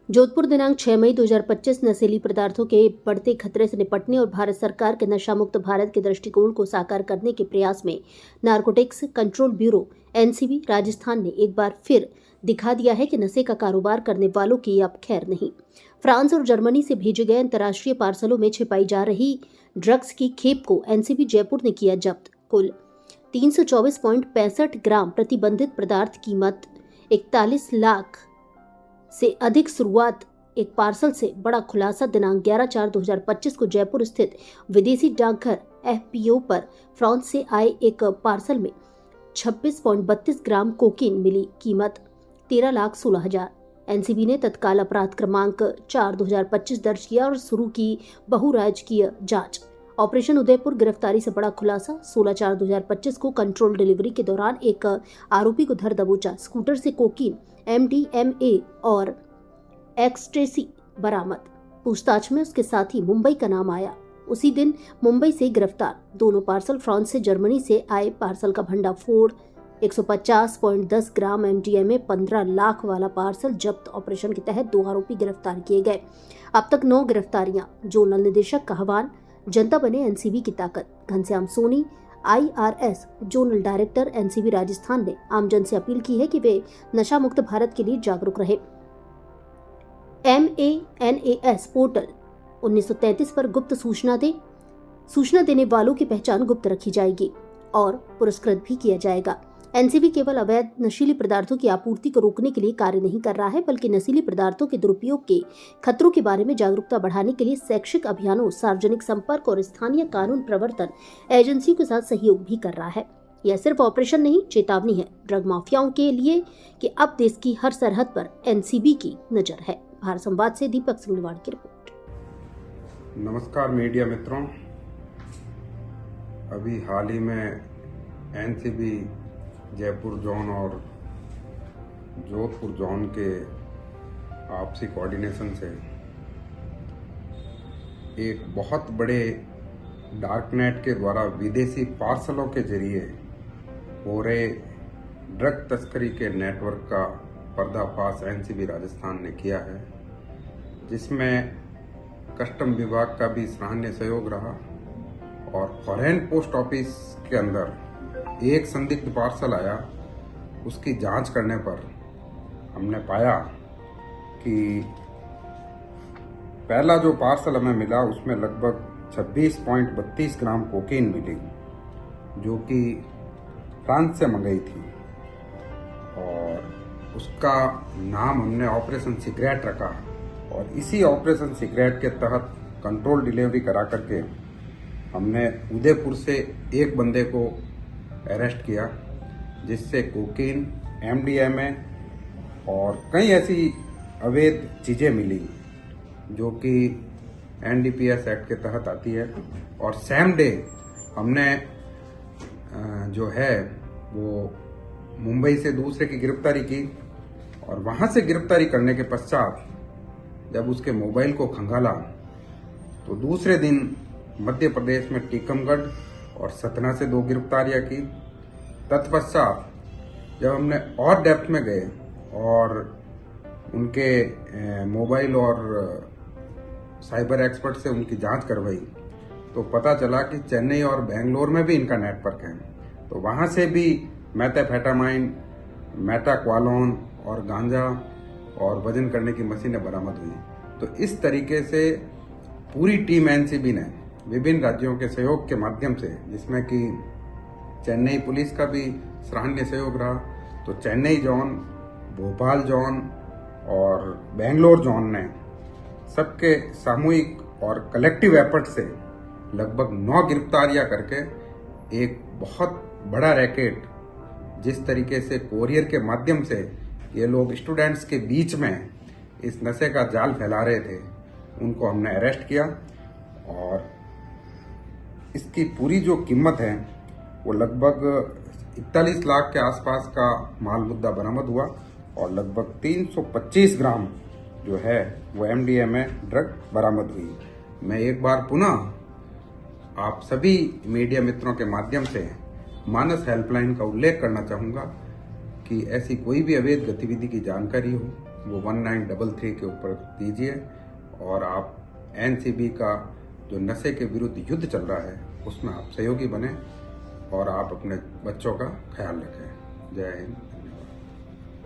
जोधपुर दिनांक 6 मई 2025 नशीली पदार्थों के बढ़ते खतरे से निपटने और भारत सरकार के नशा मुक्त भारत के दृष्टिकोण को साकार करने के प्रयास में narcotics control bureau NCB Rajasthan ने एक बार फिर दिखा दिया है कि नशे का कारोबार करने वालों की अब खैर नहीं। फ्रांस और जर्मनी से भेजे गए अंतर्राष्ट्रीय पार्सलों में छिपाई जा रही ड्रग्स की खेप को एनसीबी जयपुर ने किया जब्त। कुल 324.65 ग्राम प्रतिबंधित पदार्थ, कीमत 41 लाख से अधिक। शुरुआत एक पार्सल से बड़ा खुलासा दिनांक 11/4/2025 को जयपुर स्थित विदेशी डाकघर एफपीओ पर फ्रांस से आए एक पार्सल में 26.32 ग्राम कोकीन मिली, कीमत 13,16,000। एनसीबी ने तत्काल अपराध क्रमांक 4/2025 दर्ज किया और शुरू की बहुराजकीय जांच। ऑपरेशन उदयपुर गिरफ्तारी से बड़ा खुलासा। 16/4/2025 को कंट्रोल डिलीवरी के दौरान एक आरोपी को धर दबोचा। स्कूटर से कोकीन, एमडीएमए और एक्सटेसी बरामद। पूछताछ में उसके साथी मुंबई का नाम आया। उसी दिन मुंबई से गिरफ्तार दोनों पार्सल फ्रांस से जर्मनी से आए पार्सल का भंडाफोड़ 150.10 ग्राम एमडीएमए 15 लाख वाला पार्सल जब्त। ऑपरेशन के तहत 2 आरोपी गिरफ्तार किए गए। अब तक 9 गिरफ्तारियां। जोनल निदेशक कहवान, जनता बने एनसीबी की ताकत। Ghanshyam Soni, IRS zonal director NCB Rajasthan ने आमजन से अपील की है कि वे नशा मुक्त भारत के लिए जागरूक रहे। MANAS पोर्टल 1933 पर गुप्त सूचना देने वालों की पहचान गुप्त रखी जाएगी और पुरस्कृत भी किया जाएगा। एनसीबी केवल अवैध नशीली पदार्थों की आपूर्ति को रोकने के लिए कार्य नहीं कर रहा है, बल्कि नशीली पदार्थों के दुरुपयोग के खतरों के बारे में जागरूकता बढ़ाने के लिए शैक्षिक अभियानों, सार्वजनिक संपर्क और स्थानीय कानून प्रवर्तन एजेंसियों के साथ सहयोग भी कर रहा है। यह सिर्फ ऑपरेशन नहीं, चेतावनी है ड्रग माफियाओं के लिए कि अब देश की हर सरहद पर एनसीबी की नजर है। भारत संवाद से दीपक सिंगलवाड़ की रिपोर्ट। नमस्कार मीडिया मित्रों, अभी हाल ही में एनसीबी जयपुर जोन और जोधपुर जोन के आपसी कोऑर्डिनेशन से एक बहुत बड़े डार्कनेट के द्वारा विदेशी पार्सलों के जरिए हो रहे ड्रग तस्करी के नेटवर्क का पर्दाफाश एनसीबी राजस्थान ने किया है, जिसमें कस्टम विभाग का भी सराहनीय सहयोग रहा और फॉरेन पोस्ट ऑफिस के अंदर एक संदिग्ध पार्सल आया। उसकी जांच करने पर हमने पाया कि पहला जो पार्सल हमें मिला उसमें लगभग 26.32 ग्राम कोकीन मिली, जो कि फ्रांस से मंगाई थी और उसका नाम हमने ऑपरेशन सिगरेट रखा और इसी ऑपरेशन सिगरेट के तहत कंट्रोल डिलीवरी करा करके हमने उदयपुर से एक बंदे को अरेस्ट किया, जिससे कोकीन, एमडीएमए और कई ऐसी अवैध चीज़ें मिली जो कि एनडीपीएस एक्ट के तहत आती है। और सेम डे हमने जो है वो मुंबई से दूसरे की गिरफ्तारी की और वहाँ से गिरफ्तारी करने के पश्चात जब उसके मोबाइल को खंगाला तो दूसरे दिन मध्य प्रदेश में टीकमगढ़ और सतना से 2 गिरफ्तारियां की। तत्पश्चात जब हमने और डेप्थ में गए और उनके मोबाइल और साइबर एक्सपर्ट से उनकी जांच करवाई तो पता चला कि चेन्नई और बेंगलोर में भी इनका नेटवर्क है। तो वहां से भी मेथाफेटामाइन, मेटाक्वालोन और गांजा और वजन करने की मशीनें बरामद हुई। तो इस तरीके से पूरी टीम एनसीबी ने विभिन्न राज्यों के सहयोग के माध्यम से, जिसमें कि चेन्नई पुलिस का भी सराहनीय सहयोग रहा, तो चेन्नई जोन, भोपाल जोन और बेंगलोर जोन ने सबके सामूहिक और कलेक्टिव एफर्ट से लगभग 9 गिरफ्तारियां करके एक बहुत बड़ा रैकेट, जिस तरीके से कोरियर के माध्यम से ये लोग स्टूडेंट्स के बीच में इस नशे का जाल फैला रहे थे, उनको हमने अरेस्ट किया और इसकी पूरी जो कीमत है वो लगभग 41 लाख के आसपास का माल मुद्दा बरामद हुआ और लगभग 325 ग्राम जो है वो एमडीएमए ड्रग बरामद हुई। मैं एक बार पुनः आप सभी मीडिया मित्रों के माध्यम से मानस हेल्पलाइन का उल्लेख करना चाहूँगा कि ऐसी कोई भी अवैध गतिविधि की जानकारी हो वो 1933 के ऊपर दीजिए और आप एनसीबी का जो नशे के विरुद्ध युद्ध चल रहा है उसमें आप सहयोगी बने और आप अपने बच्चों का ख्याल रखें। जय हिंद।